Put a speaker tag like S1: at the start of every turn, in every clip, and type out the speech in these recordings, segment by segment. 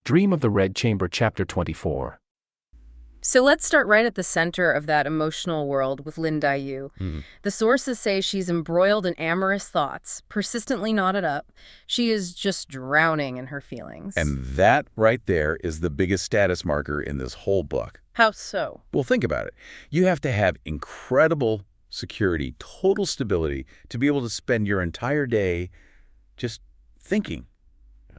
S1: Dream of the Red Chamber, Chapter 24.
S2: So let's start right at the center of that emotional world with Lin Daiyu. The sources say she's embroiled in amorous thoughts, persistently knotted up. She is just drowning in her feelings.
S3: And that right there is the biggest status marker in this whole book.
S2: How so?
S3: Well, think about it. You have to have incredible security, total stability, to be able to spend your entire day just thinking,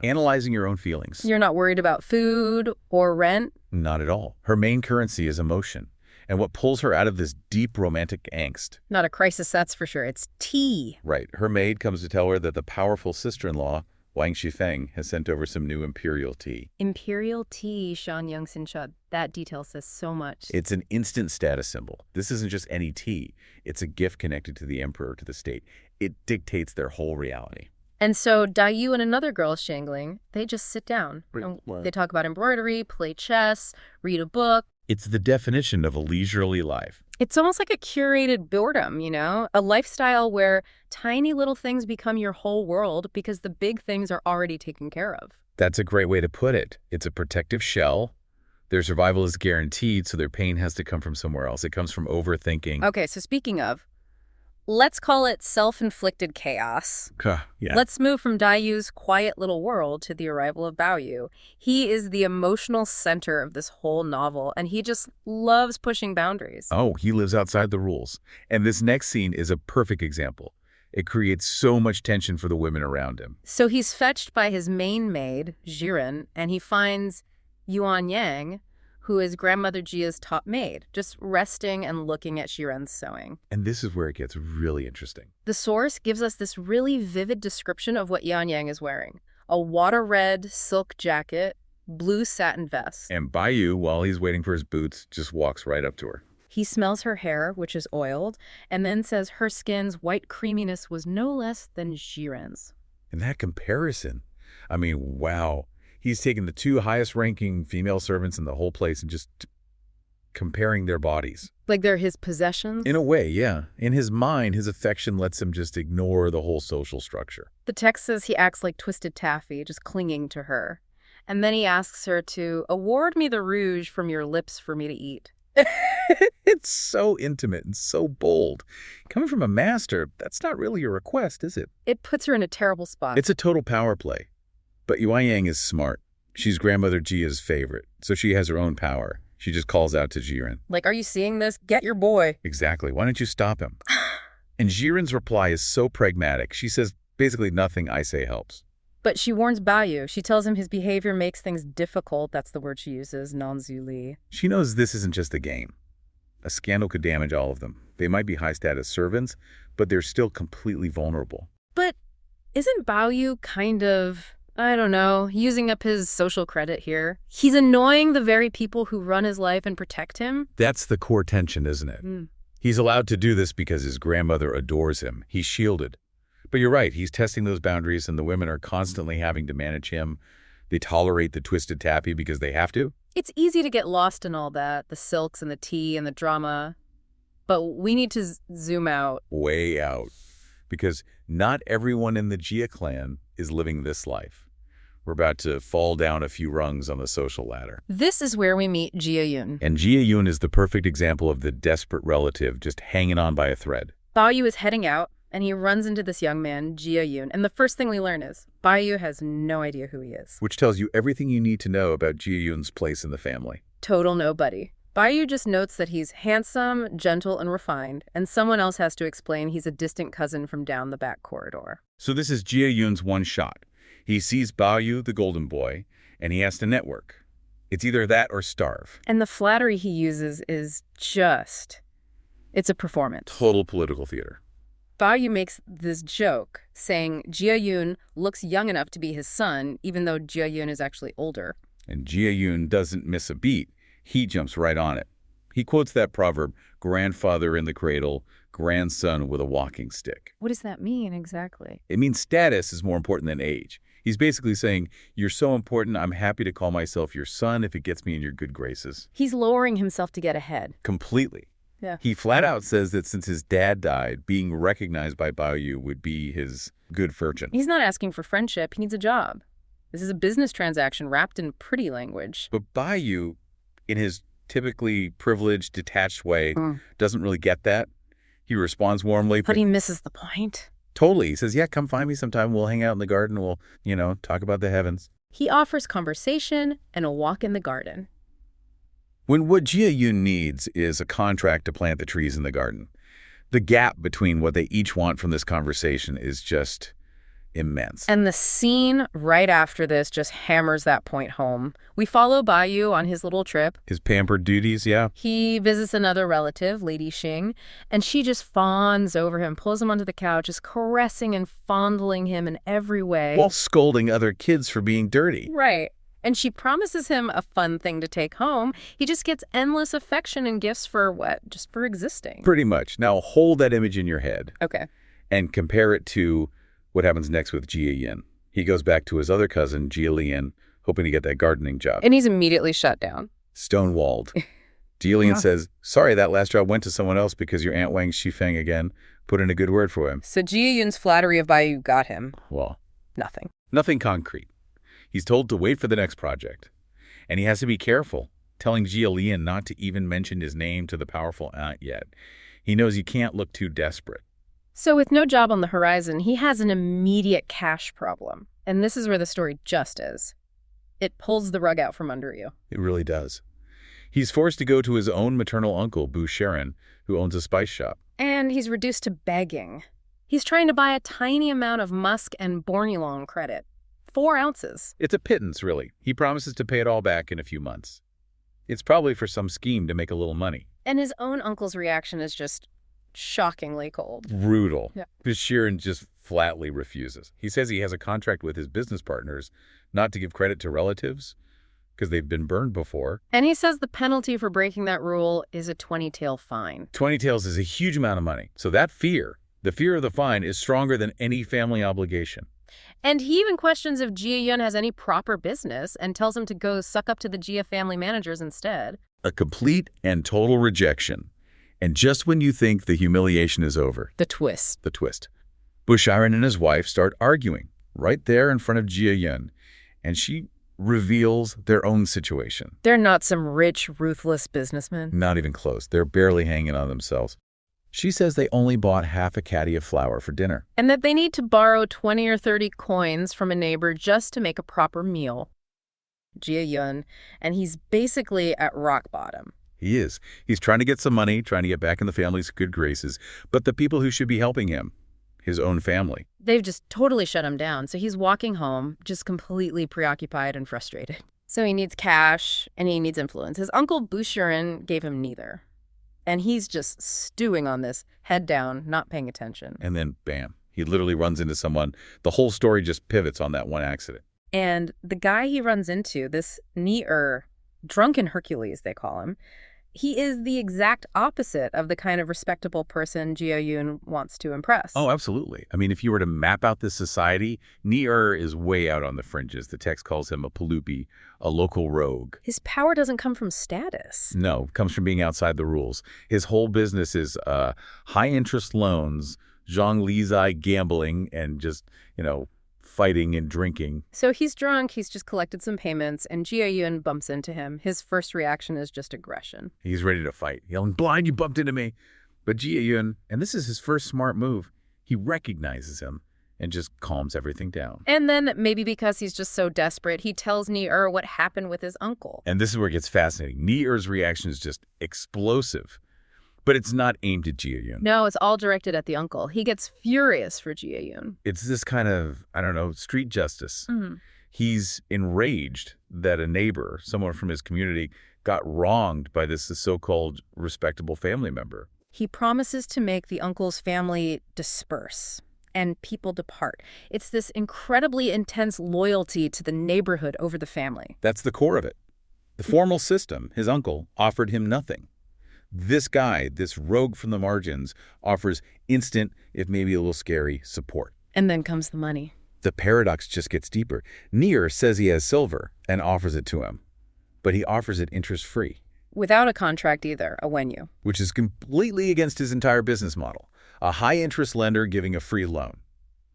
S3: analyzing your own feelings.
S2: You're not worried about food or rent?
S3: Not at all. Her main currency is emotion. And what pulls her out of this deep romantic angst?
S2: Not a crisis, that's for sure. It's tea.
S3: Right. Her maid comes to tell her that the powerful sister-in-law, Wang Shifeng, has sent over some new imperial tea.
S2: Imperial tea, Shan Young Sincha. That detail says so much.
S3: It's an instant status symbol. This isn't just any tea. It's a gift connected to the emperor, to the state. It dictates their whole reality.
S2: And so Daiyu and another girl, Shangling, they just sit down. And they talk about embroidery, play chess, read a book.
S3: It's the definition of a leisurely life.
S2: It's almost like a curated boredom, you know? A lifestyle where tiny little things become your whole world because the big things are already taken care of.
S3: That's a great way to put it. It's a protective shell. Their survival is guaranteed, so their pain has to come from somewhere else. It comes from overthinking.
S2: Okay, so speaking of, let's call it self-inflicted chaos.
S3: Yeah.
S2: Let's move from Daiyu's quiet little world to the arrival of Baoyu. He is the emotional center of this whole novel, and he just loves pushing boundaries.
S3: Oh, he lives outside the rules. And this next scene is a perfect example. It creates so much tension for the women around him.
S2: So he's fetched by his main maid, Jiren, and he finds Yuan Yang, who is grandmother Jia's top maid, just resting and looking at Jiren's sewing.
S3: And this is where it gets really interesting.
S2: The source gives us this really vivid description of what Yuan Yang is wearing. A water-red silk jacket, blue satin vest.
S3: And Baoyu, while he's waiting for his boots, just walks right up to her.
S2: He smells her hair, which is oiled, and then says her skin's white creaminess was no less than Jiren's.
S3: And that comparison, I mean, wow. He's taken the two highest-ranking female servants in the whole place and just comparing their bodies.
S2: Like they're his possessions?
S3: In a way, yeah. In his mind, his affection lets him just ignore the whole social structure.
S2: The text says he acts like twisted taffy, just clinging to her. And then he asks her to award me the rouge from your lips for me to eat.
S3: It's so intimate and so bold. Coming from a master, that's not really a request, is it?
S2: It puts her in a terrible spot.
S3: It's a total power play. But Yuan Yang is smart. She's grandmother Jia's favorite, so she has her own power. She just calls out to Jiren.
S2: Like, are you seeing this? Get your boy.
S3: Exactly. Why don't you stop him? And Jiren's reply is so pragmatic. She says, basically nothing I say helps.
S2: But she warns Baoyu. She tells him his behavior makes things difficult. That's the word she uses, non-Zuli.
S3: She knows this isn't just a game. A scandal could damage all of them. They might be high-status servants, but they're still completely vulnerable.
S2: But isn't Baoyu kind of, I don't know, using up his social credit here? He's annoying the very people who run his life and protect him?
S3: That's the core tension, isn't it? He's allowed to do this because his grandmother adores him. He's shielded. But you're right, he's testing those boundaries, and the women are constantly having to manage him. They tolerate the twisted taffy because they have to.
S2: It's easy to get lost in all that, the silks and the tea and the drama. But we need to zoom out.
S3: Way out. Because not everyone in the Jia clan is living this life. We're about to fall down a few rungs on the social ladder.
S2: This is where we meet Jia Yun.
S3: And Jia Yun is the perfect example of the desperate relative just hanging on by a thread.
S2: Baoyu is heading out, and he runs into this young man, Jia Yun. And the first thing we learn is Baoyu has no idea who he is.
S3: Which tells you everything you need to know about Jia Yun's place in the family.
S2: Total nobody. Baoyu just notes that he's handsome, gentle, and refined, and someone else has to explain he's a distant cousin from down the back corridor.
S3: So this is Jia Yun's one shot. He sees Baoyu, the golden boy, and he has to network. It's either that or starve.
S2: And the flattery he uses is just, it's a performance.
S3: Total political theater.
S2: Baoyu makes this joke, saying Jia Yun looks young enough to be his son, even though Jia Yun is actually older.
S3: And Jia Yun doesn't miss a beat. He jumps right on it. He quotes that proverb, grandfather in the cradle, grandson with a walking stick.
S2: What does that mean exactly?
S3: It means status is more important than age. He's basically saying, you're so important, I'm happy to call myself your son if it gets me in your good graces.
S2: He's lowering himself to get ahead.
S3: Completely.
S2: Yeah.
S3: He flat out says that since his dad died, being recognized by Baoyu would be his good fortune.
S2: He's not asking for friendship. He needs a job. This is a business transaction wrapped in pretty language.
S3: But Bayou, in his typically privileged, detached way,
S2: Mm.
S3: doesn't really get that. He responds warmly.
S2: But he misses the point.
S3: Totally. He says, yeah, come find me sometime. We'll hang out in the garden. We'll, talk about the heavens.
S2: He offers conversation and a walk in the garden.
S3: When what Jia Yun needs is a contract to plant the trees in the garden, the gap between what they each want from this conversation is just immense.
S2: And the scene right after this just hammers that point home. We follow Bayou on his little trip.
S3: His pampered duties, yeah.
S2: He visits another relative, Lady Xing, and she just fawns over him, pulls him onto the couch, just caressing and fondling him in every way.
S3: While scolding other kids for being dirty.
S2: Right. And she promises him a fun thing to take home. He just gets endless affection and gifts for what? Just for existing.
S3: Pretty much. Now hold that image in your head.
S2: Okay.
S3: And compare it to what happens next with Jia Yin. He goes back to his other cousin, Jia Lian, hoping to get that gardening job.
S2: And he's immediately shut down.
S3: Stonewalled. Jia Lian says, sorry, that last job went to someone else because your Aunt Wang Shifeng again put in a good word for him.
S2: So Jia Yun's flattery of Bayou got him
S3: Well,
S2: nothing.
S3: nothing concrete. He's told to wait for the next project. And he has to be careful, telling Jia Lian not to even mention his name to the powerful aunt yet. He knows he can't look too desperate.
S2: So with no job on the horizon, he has an immediate cash problem. And this is where the story just is. It pulls the rug out from under you.
S3: It really does. He's forced to go to his own maternal uncle, Bu Sharon, who owns a spice shop.
S2: And he's reduced to begging. He's trying to buy a tiny amount of musk and Bornilon credit. 4 ounces.
S3: It's a pittance, really. He promises to pay it all back in a few months. It's probably for some scheme to make a little money.
S2: And his own uncle's reaction is just shockingly cold.
S3: Brutal.
S2: Yeah.
S3: Sharon just flatly refuses. He says he has a contract with his business partners not to give credit to relatives because they've been burned before.
S2: And he says the penalty for breaking that rule is a 20-tael fine.
S3: 20 taels is a huge amount of money. So that fear, the fear of the fine, is stronger than any family obligation.
S2: And he even questions if Jia Yun has any proper business and tells him to go suck up to the Jia family managers instead.
S3: A complete and total rejection. And just when you think the humiliation is over,
S2: The twist.
S3: the twist. Bu Sharon and his wife start arguing right there in front of Jia Yun, and she reveals their own situation.
S2: They're not some rich, ruthless businessmen.
S3: Not even close. They're barely hanging on themselves. She says they only bought half a caddy of flour for dinner.
S2: And that they need to borrow 20 or 30 coins from a neighbor just to make a proper meal. Jia Yun, and he's basically at rock bottom.
S3: He is. He's trying to get some money, trying to get back in the family's good graces. But the people who should be helping him, his own family.
S2: They've just totally shut him down, so he's walking home just completely preoccupied and frustrated. So he needs cash and he needs influence. His uncle Bu Sharon gave him neither. And he's just stewing on this, head down, not paying attention.
S3: And then, bam, he literally runs into someone. The whole story just pivots on that one accident.
S2: And the guy he runs into, this Ni-er, drunken Hercules, they call him, he is the exact opposite of the kind of respectable person Jia Yun wants to impress.
S3: Oh, absolutely. I mean, if you were to map out this society, Ni-er is way out on the fringes. The text calls him a palupi, a local rogue.
S2: His power doesn't come from status.
S3: No, it comes from being outside the rules. His whole business is high-interest loans, Zhang Lizai gambling, and just, fighting and drinking.
S2: So he's drunk, he's just collected some payments, and Jia Yun bumps into him. His first reaction is just aggression.
S3: He's ready to fight, yelling, "Blind, you bumped into me." But Jia Yun, and this is his first smart move, he recognizes him and just calms everything down.
S2: And then, maybe because he's just so desperate, he tells Ni-er what happened with his uncle.
S3: And this is where it gets fascinating. Ni-er's reaction is just explosive, but it's not aimed at Jia Yun.
S2: No, it's all directed at the uncle. He gets furious for Jia Yun.
S3: It's this kind of, street justice.
S2: Mm-hmm.
S3: He's enraged that a neighbor, someone from his community, got wronged by this so-called respectable family member.
S2: He promises to make the uncle's family disperse and people depart. It's this incredibly intense loyalty to the neighborhood over the family.
S3: That's the core of it. The formal system, his uncle, offered him nothing. This guy, this rogue from the margins, offers instant, if maybe a little scary, support.
S2: And then comes the money.
S3: The paradox just gets deeper. Ni-er says he has silver and offers it to him, but he offers it interest-free.
S2: Without a contract either, a wenyu.
S3: Which is completely against his entire business model. A high-interest lender giving a free loan.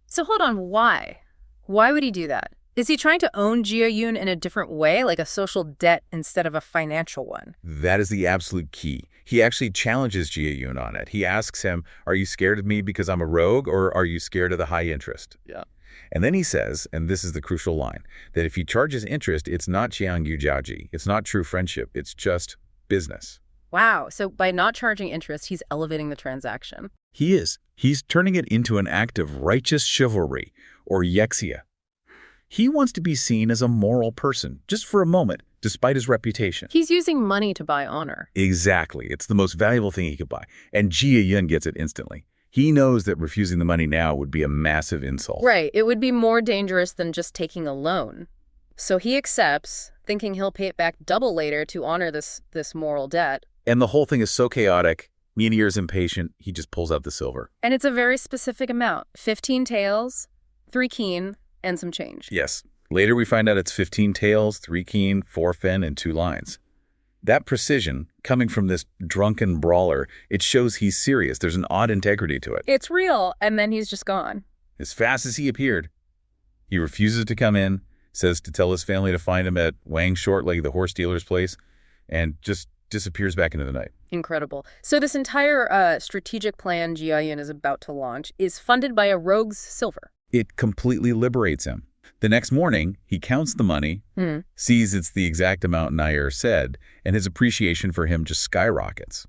S2: So hold on, why? Why would he do that? Is he trying to own Jia Yun in a different way, like a social debt instead of a financial one?
S3: That is the absolute key. He actually challenges Jia Yun on it. He asks him, are you scared of me because I'm a rogue, or are you scared of the high interest?
S1: Yeah.
S3: And then he says, and this is the crucial line, that if he charges interest, it's not Jiangyu Jiaoji. It's not true friendship. It's just business.
S2: Wow, so by not charging interest, he's elevating the transaction.
S3: He is. He's turning it into an act of righteous chivalry, or yexia. He wants to be seen as a moral person, just for a moment, despite his reputation.
S2: He's using money to buy honor.
S3: Exactly. It's the most valuable thing he could buy. And Jia Yun gets it instantly. He knows that refusing the money now would be a massive insult.
S2: Right, it would be more dangerous than just taking a loan. So he accepts, thinking he'll pay it back double later to honor this moral debt.
S3: And the whole thing is so chaotic. Meteor's impatient. He just pulls out the silver.
S2: And it's a very specific amount. 15 taels, 3 keen, and some change.
S3: Yes. Later we find out it's 15 taels, 3 keen, 4 fen, and 2 lines. That precision, coming from this drunken brawler, it shows he's serious. There's an odd integrity to it.
S2: It's real, and then he's just gone.
S3: As fast as he appeared, he refuses to come in, says to tell his family to find him at Wang Shortleg, the horse dealer's place, and just disappears back into the night.
S2: Incredible. So this entire strategic plan Jia Yun is about to launch is funded by a rogue's silver.
S3: It completely liberates him. The next morning, he counts the money, sees it's the exact amount Nair said, and his appreciation for him just skyrockets.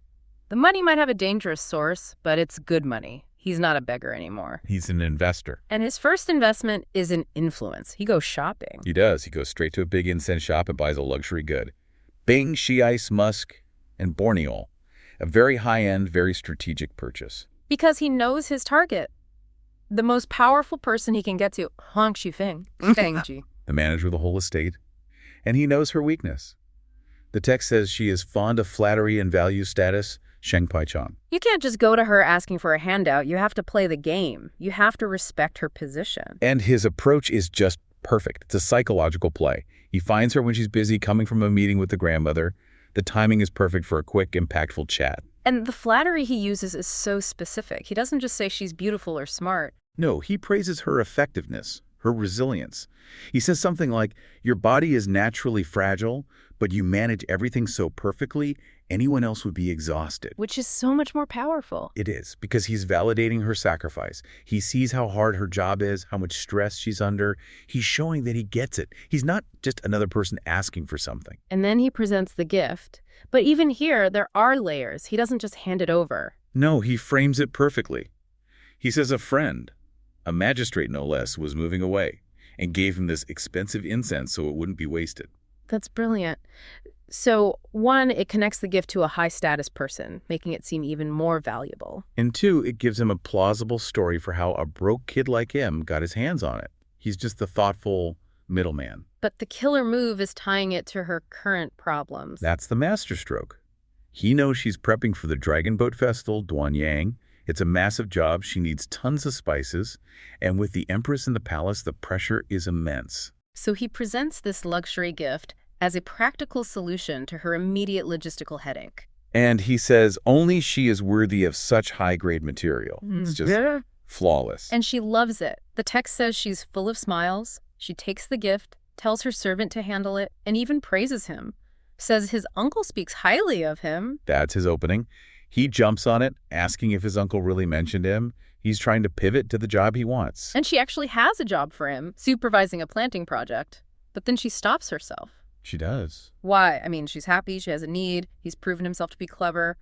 S2: The money might have a dangerous source, but it's good money. He's not a beggar anymore.
S3: He's an investor.
S2: And his first investment is in influence. He goes shopping.
S3: He does. He goes straight to a big incense shop and buys a luxury good. Bing, Shiice, Musk, and Borneol. A very high-end, very strategic purchase.
S2: Because he knows his target. The most powerful person he can get to, Huang Shifeng, Fengji.
S3: The manager of the whole estate. And he knows her weakness. The text says she is fond of flattery and values status, Sheng Paichang.
S2: You can't just go to her asking for a handout. You have to play the game. You have to respect her position.
S3: And his approach is just perfect. It's a psychological play. He finds her when she's busy coming from a meeting with the grandmother. The timing is perfect for a quick, impactful chat.
S2: And the flattery he uses is so specific. He doesn't just say she's beautiful or smart.
S3: No, he praises her effectiveness, her resilience. He says something like, your body is naturally fragile, but you manage everything so perfectly, anyone else would be exhausted.
S2: Which is so much more powerful.
S3: It is, because he's validating her sacrifice. He sees how hard her job is, how much stress she's under. He's showing that he gets it. He's not just another person asking for something.
S2: And then he presents the gift. But even here, there are layers. He doesn't just hand it over.
S3: No, he frames it perfectly. He says a friend, a magistrate no less, was moving away and gave him this expensive incense so it wouldn't be wasted.
S2: That's brilliant. So, 1, it connects the gift to a high-status person, making it seem even more valuable.
S3: And 2, it gives him a plausible story for how a broke kid like him got his hands on it. He's just the thoughtful middleman.
S2: But the killer move is tying it to her current problems.
S3: That's the masterstroke. He knows she's prepping for the Dragon Boat Festival, Duanyang. It's a massive job. She needs tons of spices. And with the Empress in the palace, the pressure is immense.
S2: So he presents this luxury gift as a practical solution to her immediate logistical headache.
S3: And he says only she is worthy of such high-grade material. It's just flawless.
S2: And she loves it. The text says she's full of smiles. She takes the gift, tells her servant to handle it, and even praises him. Says his uncle speaks highly of him.
S3: That's his opening. He jumps on it, asking if his uncle really mentioned him. He's trying to pivot to the job he wants.
S2: And she actually has a job for him, supervising a planting project. But then she stops herself.
S3: She does.
S2: Why? I mean, she's happy, she has a need, he's proven himself to be clever.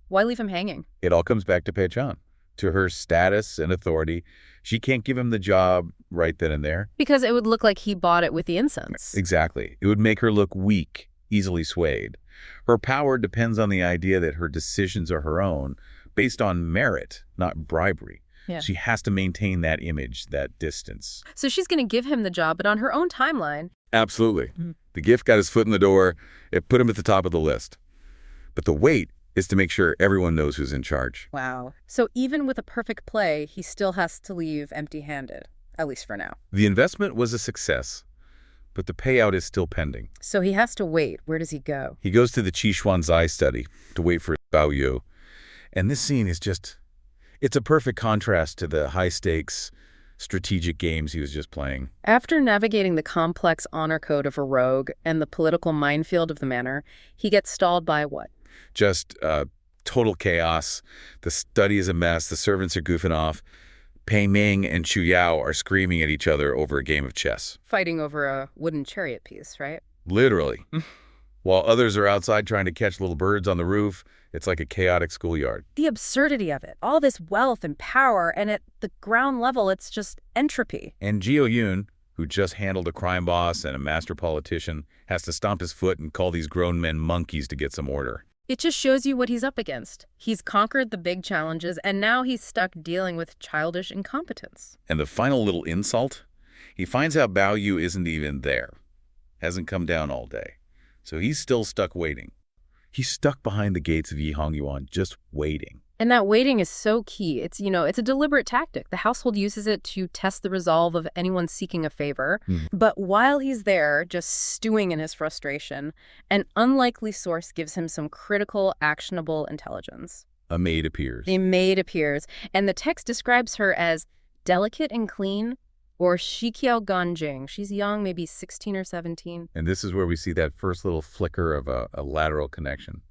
S2: Why leave him hanging?
S3: It all comes back to Pei Chan, to her status and authority. She can't give him the job right then and there.
S2: Because it would look like he bought it with the incense.
S3: Exactly. It would make her look weak, easily swayed. Her power depends on the idea that her decisions are her own, based on merit, not bribery.
S2: Yeah.
S3: She has to maintain that image, that distance.
S2: So she's going to give him the job, but on her own timeline.
S3: Absolutely. The gift got his foot in the door. It put him at the top of the list. But the wait is to make sure everyone knows who's in charge.
S2: Wow. So even with a perfect play, he still has to leave empty-handed, at least for now.
S3: The investment was a success, but the payout is still pending.
S2: So he has to wait. Where does he go?
S3: He goes to the Qishuanzai study to wait for Bao Yu. And this scene is just, it's a perfect contrast to the high-stakes, strategic games he was just playing.
S2: After navigating the complex honor code of a rogue and the political minefield of the manor, he gets stalled by what?
S3: Just total chaos. The study is a mess. The servants are goofing off. Pei Ming and Chu Yao are screaming at each other over a game of chess.
S2: Fighting over a wooden chariot piece, right?
S3: Literally. While others are outside trying to catch little birds on the roof, it's like a chaotic schoolyard.
S2: The absurdity of it, all this wealth and power, and at the ground level, it's just entropy.
S3: And Jio Yun, who just handled a crime boss and a master politician, has to stomp his foot and call these grown men monkeys to get some order.
S2: It just shows you what he's up against. He's conquered the big challenges, and now he's stuck dealing with childish incompetence.
S3: And the final little insult? He finds out Bao Yu isn't even there. Hasn't come down all day. So he's still stuck waiting. He's stuck behind the gates of Yi Hongyuan, just waiting.
S2: And that waiting is so key. It's a deliberate tactic. The household uses it to test the resolve of anyone seeking a favor. But while he's there, just stewing in his frustration, an unlikely source gives him some critical, actionable intelligence.
S3: A maid appears.
S2: The maid appears, and the text describes her as delicate and clean, or Shiqiao Ganjing. She's young, maybe 16 or 17.
S3: And this is where we see that first little flicker of a lateral connection.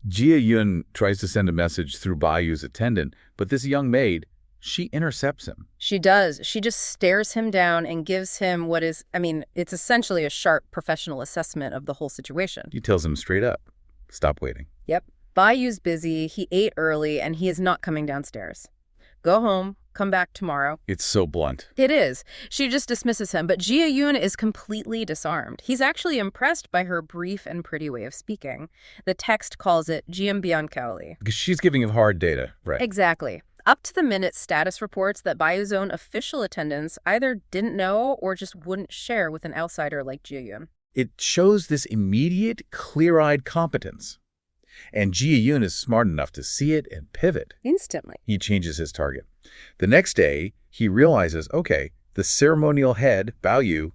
S3: Jia Yun tries to send a message through Bayu's attendant, but this young maid, she intercepts him.
S2: She does. She just stares him down and gives him what is, it's essentially a sharp professional assessment of the whole situation.
S3: He tells him straight up, stop waiting.
S2: Yep. Bayu's busy, he ate early, and he is not coming downstairs. Go home, come back tomorrow.
S3: It's so blunt.
S2: It is. She just dismisses him, but Jia Yun is completely disarmed. He's actually impressed by her brief and pretty way of speaking. The text calls it Jianbiankaoli.
S3: Because she's giving him hard data, right?
S2: Exactly. Up-to-the-minute status reports that Bayu's own official attendants either didn't know or just wouldn't share with an outsider like Jia Yun.
S3: It shows this immediate, clear-eyed competence. And Jia Yun is smart enough to see it and pivot.
S2: Instantly.
S3: He changes his target. The next day, he realizes, okay, the ceremonial head, Bao Yu,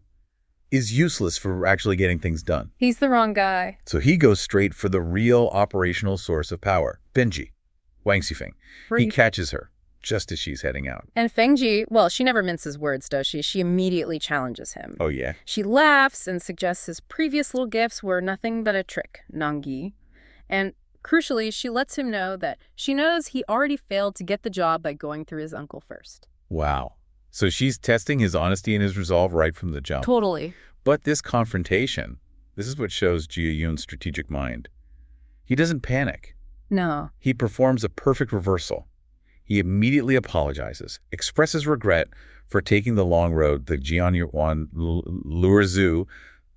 S3: is useless for actually getting things done.
S2: He's the wrong guy.
S3: So he goes straight for the real operational source of power, Benji, Wang Xifeng. He catches her just as she's heading out.
S2: And Fengji, well, she never minces words, does she? She immediately challenges him.
S3: Oh, yeah?
S2: She laughs and suggests his previous little gifts were nothing but a trick, Nangyi. And crucially, she lets him know that she knows he already failed to get the job by going through his uncle first.
S3: Wow. So she's testing his honesty and his resolve right from the jump.
S2: Totally.
S3: But this confrontation, this is what shows Jia Yun's strategic mind. He doesn't panic.
S2: No.
S3: He performs a perfect reversal. He immediately apologizes, expresses regret for taking the long road, the Jianyuan Lurzhu,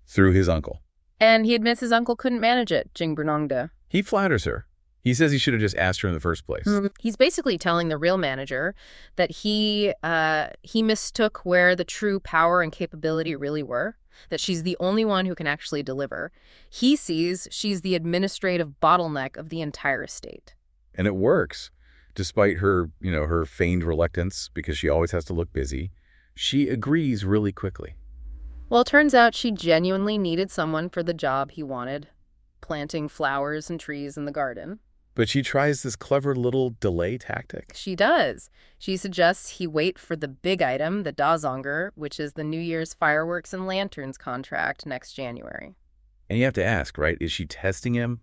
S3: through his uncle.
S2: And he admits his uncle couldn't manage it, Jing Brunongde.
S3: He flatters her. He says he should have just asked her in the first place.
S2: He's basically telling the real manager that he mistook where the true power and capability really were, that she's the only one who can actually deliver. He sees she's the administrative bottleneck of the entire estate.
S3: And it works. Despite her, her feigned reluctance, because she always has to look busy, she agrees really quickly.
S2: Well, it turns out she genuinely needed someone for the job he wanted, planting flowers and trees in the garden.
S3: But she tries this clever little delay tactic.
S2: She does. She suggests he wait for the big item, the Dazonger, which is the New Year's fireworks and lanterns contract next January.
S3: And you have to ask, right, is she testing him?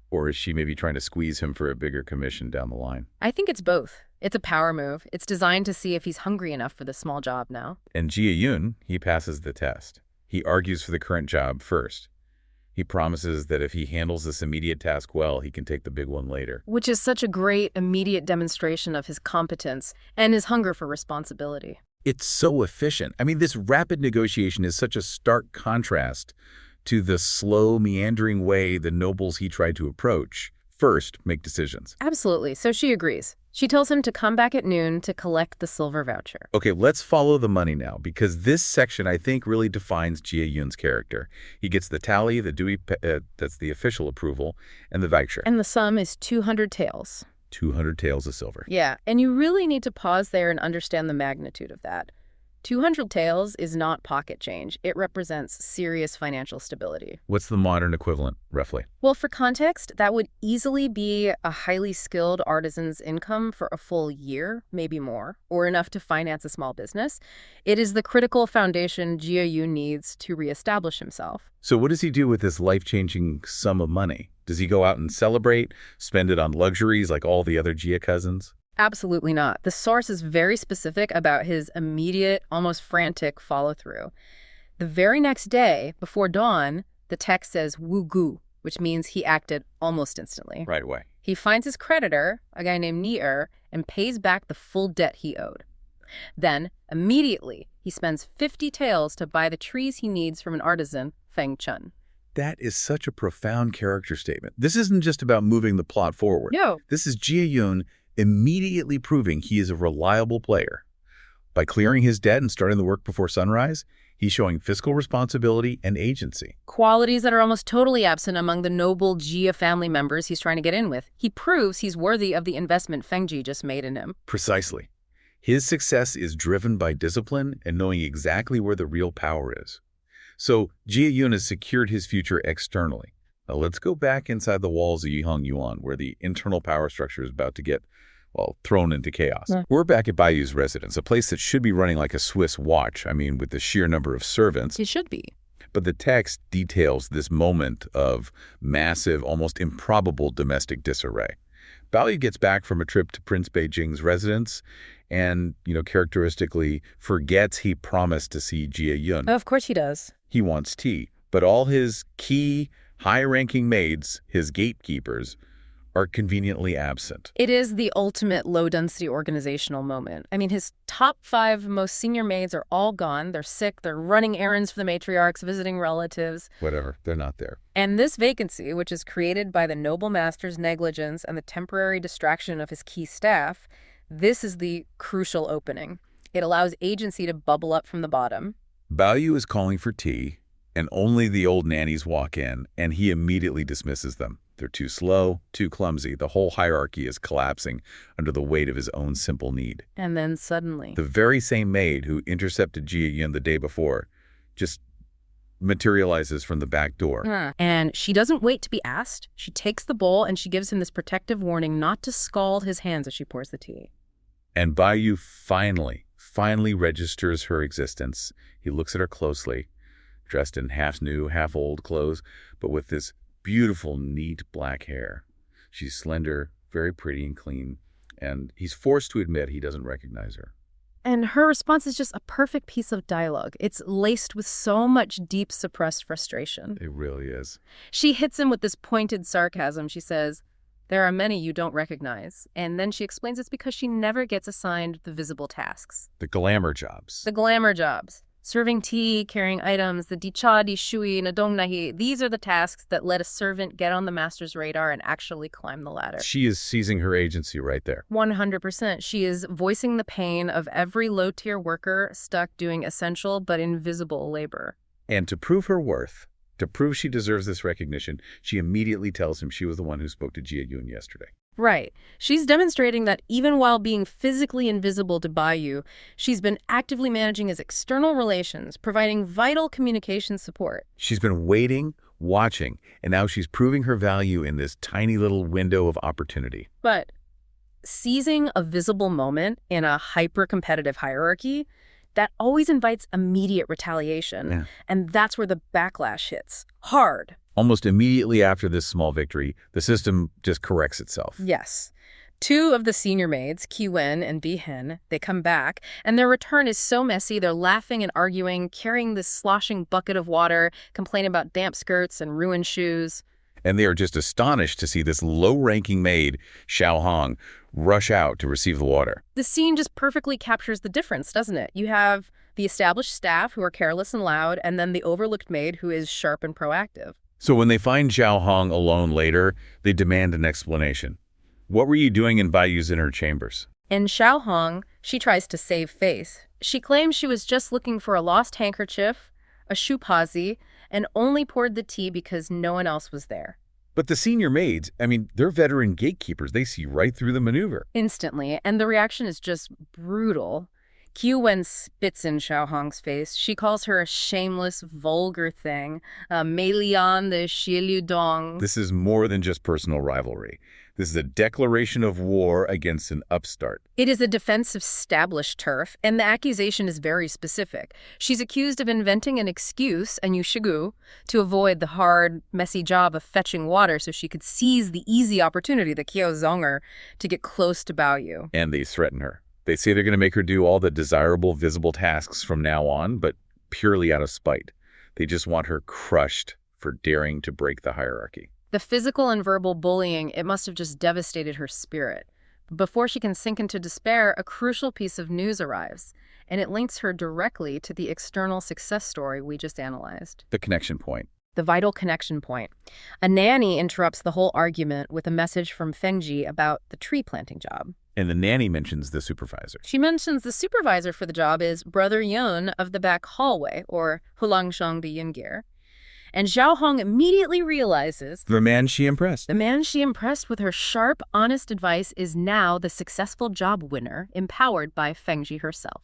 S3: Or is she maybe trying to squeeze him for a bigger commission down the line?
S2: I think it's both. It's a power move. It's designed to see if he's hungry enough for the small job now.
S3: And Jia Yun, he passes the test. He argues for the current job first. He promises that if he handles this immediate task well, he can take the big one later.
S2: Which is such a great immediate demonstration of his competence and his hunger for responsibility.
S3: It's so efficient. This rapid negotiation is such a stark contrast to the slow, meandering way the nobles he tried to approach first make decisions.
S2: Absolutely. So she agrees. She tells him to come back at noon to collect the silver voucher.
S3: Okay, let's follow the money now, because this section, I think, really defines Jia Yun's character. He gets the tally, the Dewey, that's the official approval, and the voucher.
S2: And the sum is 200 taels.
S3: 200 taels of silver.
S2: Yeah, and you really need to pause there and understand the magnitude of that. 200 taels is not pocket change. It represents serious financial stability.
S3: What's the modern equivalent, roughly?
S2: Well, for context, that would easily be a highly skilled artisan's income for a full year, maybe more, or enough to finance a small business. It is the critical foundation Jia Yun needs to reestablish himself.
S3: So what does he do with this life-changing sum of money? Does he go out and celebrate, spend it on luxuries like all the other Jia cousins?
S2: Absolutely not. The source is very specific about his immediate, almost frantic follow-through. The very next day, before dawn, the text says wu gu, which means he acted almost instantly.
S3: Right away.
S2: He finds his creditor, a guy named Ni-er, and pays back the full debt he owed. Then, immediately, he spends 50 taels to buy the trees he needs from an artisan, Feng Chun.
S3: That is such a profound character statement. This isn't just about moving the plot forward.
S2: No.
S3: This is Jia Yun immediately proving he is a reliable player. By clearing his debt and starting the work before sunrise, he's showing fiscal responsibility and agency.
S2: Qualities that are almost totally absent among the noble Jia family members he's trying to get in with. He proves he's worthy of the investment Fengji just made in him.
S3: Precisely. His success is driven by discipline and knowing exactly where the real power is. So Jia Yun has secured his future externally. Now let's go back inside the walls of Yihong Yuan, where the internal power structure is about to get, well, thrown into chaos.
S2: Yeah.
S3: We're back at Baiyu's residence, a place that should be running like a Swiss watch. I mean, with the sheer number of servants.
S2: It should be.
S3: But the text details this moment of massive, almost improbable domestic disarray. Baiyu gets back from a trip to Prince Beijing's residence and, characteristically forgets he promised to see Jia Yun.
S2: Of course he does.
S3: He wants tea, but all his key, high-ranking maids, his gatekeepers, are conveniently absent.
S2: It is the ultimate low-density organizational moment. I mean, his top 5 most senior maids are all gone. They're sick. They're running errands for the matriarchs, visiting relatives.
S3: Whatever, they're not there.
S2: And this vacancy, which is created by the noble master's negligence and the temporary distraction of his key staff, this is the crucial opening. It allows agency to bubble up from the bottom.
S3: Baiyu is calling for tea, and only the old nannies walk in, and he immediately dismisses them. They're too slow, too clumsy. The whole hierarchy is collapsing under the weight of his own simple need.
S2: And then suddenly,
S3: The very same maid who intercepted Jia Yun the day before just materializes from the back door.
S2: And she doesn't wait to be asked. She takes the bowl and she gives him this protective warning not to scald his hands as she pours the tea.
S3: And Baiyu finally registers her existence. He looks at her closely, dressed in half-new, half-old clothes, but with this beautiful, neat black hair. She's slender, very pretty and clean, and he's forced to admit he doesn't recognize her.
S2: And her response is just a perfect piece of dialogue. It's laced with so much deep suppressed frustration.
S3: It really is.
S2: She hits him with this pointed sarcasm. She says, "There are many you don't recognize." And then she explains it's because she never gets assigned the visible tasks.
S3: The glamour jobs.
S2: The glamour jobs. Serving tea, carrying items, the dicha, di shui, nadong nahi. These are the tasks that let a servant get on the master's radar and actually climb the ladder.
S3: She is seizing her agency right there.
S2: 100%. She is voicing the pain of every low-tier worker stuck doing essential but invisible labor.
S3: And to prove her worth, to prove she deserves this recognition, she immediately tells him she was the one who spoke to Jia Yun yesterday.
S2: Right. She's demonstrating that even while being physically invisible to Baiyu, she's been actively managing his external relations, providing vital communication support.
S3: She's been waiting, watching, and now she's proving her value in this tiny little window of opportunity.
S2: But seizing a visible moment in a hyper-competitive hierarchy, that always invites immediate retaliation.
S3: Yeah.
S2: And that's where the backlash hits. Hard.
S3: Almost immediately after this small victory, the system just corrects itself.
S2: Yes. 2 of the senior maids, Qi Wen and Bi Hen, they come back, and their return is so messy, they're laughing and arguing, carrying this sloshing bucket of water, complaining about damp skirts and ruined shoes.
S3: And they are just astonished to see this low-ranking maid, Xiao Hong, rush out to receive the water.
S2: The scene just perfectly captures the difference, doesn't it? You have the established staff who are careless and loud, and then the overlooked maid who is sharp and proactive.
S3: So when they find Xiao Hong alone later, they demand an explanation. What were you doing in Baiyu's inner chambers?
S2: In Xiao Hong, she tries to save face. She claims she was just looking for a lost handkerchief, a shupazi, and only poured the tea because no one else was there.
S3: But the senior maids, they're veteran gatekeepers. They see right through the maneuver.
S2: Instantly, and the reaction is just brutal. Qiu Wen spits in Xiao Hong's face. She calls her a shameless, vulgar thing, Mei Lian the Xie Dong.
S3: This is more than just personal rivalry. This is a declaration of war against an upstart.
S2: It is a defense of established turf, and the accusation is very specific. She's accused of inventing an excuse, a yushigu, to avoid the hard, messy job of fetching water so she could seize the easy opportunity, the Qiao Zonger, to get close to Bao Yu.
S3: And they threaten her. They say they're going to make her do all the desirable, visible tasks from now on, but purely out of spite. They just want her crushed for daring to break the hierarchy.
S2: The physical and verbal bullying, it must have just devastated her spirit. Before she can sink into despair, a crucial piece of news arrives, and it links her directly to the external success story we just analyzed.
S3: The connection point.
S2: The vital connection point. A nanny interrupts the whole argument with a message from Fengji about the tree planting job.
S3: And the nanny mentions the supervisor.
S2: She mentions the supervisor for the job is Brother Yun of the back hallway, or Hulangsheng de Yingir. And Xiao Hong immediately realizes
S3: The man she impressed.
S2: the man she impressed with her sharp, honest advice is now the successful job winner, empowered by Fengji herself.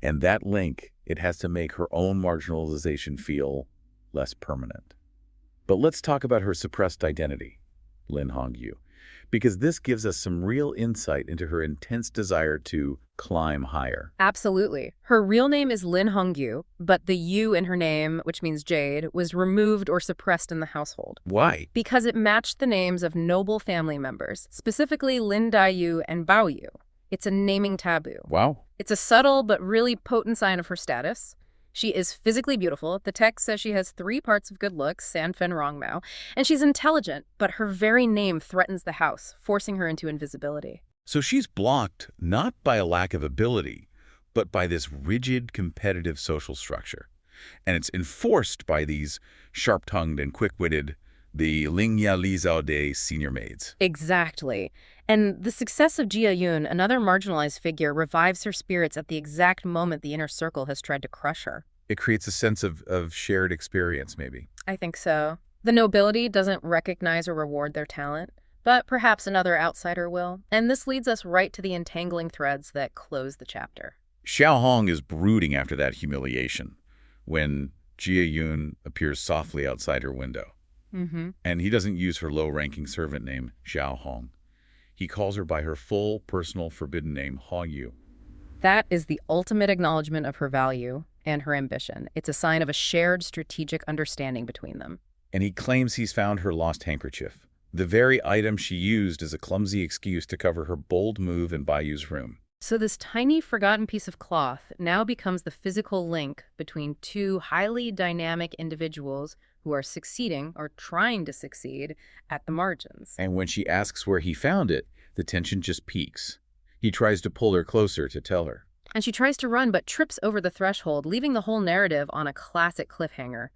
S3: And that link, it has to make her own marginalization feel less permanent. But let's talk about her suppressed identity, Lin Hongyu, because this gives us some real insight into her intense desire to climb higher.
S2: Absolutely. Her real name is Lin Hongyu, but the Yu in her name, which means jade, was removed or suppressed in the household.
S3: Why?
S2: Because it matched the names of noble family members, specifically Lin Daiyu and Bao Yu. It's a naming taboo.
S3: Wow.
S2: It's a subtle but really potent sign of her status. She is physically beautiful. The text says she has 3 parts of good looks, San Fen Rong Mao, and she's intelligent, but her very name threatens the house, forcing her into invisibility.
S3: So she's blocked not by a lack of ability, but by this rigid competitive social structure. And it's enforced by these sharp-tongued and quick-witted, the Lingya Li Zhao De senior maids.
S2: Exactly. And the success of Jia Yun, another marginalized figure, revives her spirits at the exact moment the inner circle has tried to crush her.
S3: It creates a sense of shared experience, maybe.
S2: I think so. The nobility doesn't recognize or reward their talent, but perhaps another outsider will. And this leads us right to the entangling threads that close the chapter.
S3: Xiao Hong is brooding after that humiliation when Jia Yun appears softly outside her window. And he doesn't use her low-ranking servant name, Xiao Hong. He calls her by her full personal forbidden name, Hong Yu.
S2: That is the ultimate acknowledgement of her value and her ambition. It's a sign of a shared strategic understanding between them.
S3: And he claims he's found her lost handkerchief, the very item she used as a clumsy excuse to cover her bold move in Bayu's room.
S2: So this tiny forgotten piece of cloth now becomes the physical link between 2 highly dynamic individuals who are succeeding or trying to succeed at the margins.
S3: And when she asks where he found it, the tension just peaks. He tries to pull her closer to tell her.
S2: And she tries to run but trips over the threshold, leaving the whole narrative on a classic cliffhanger.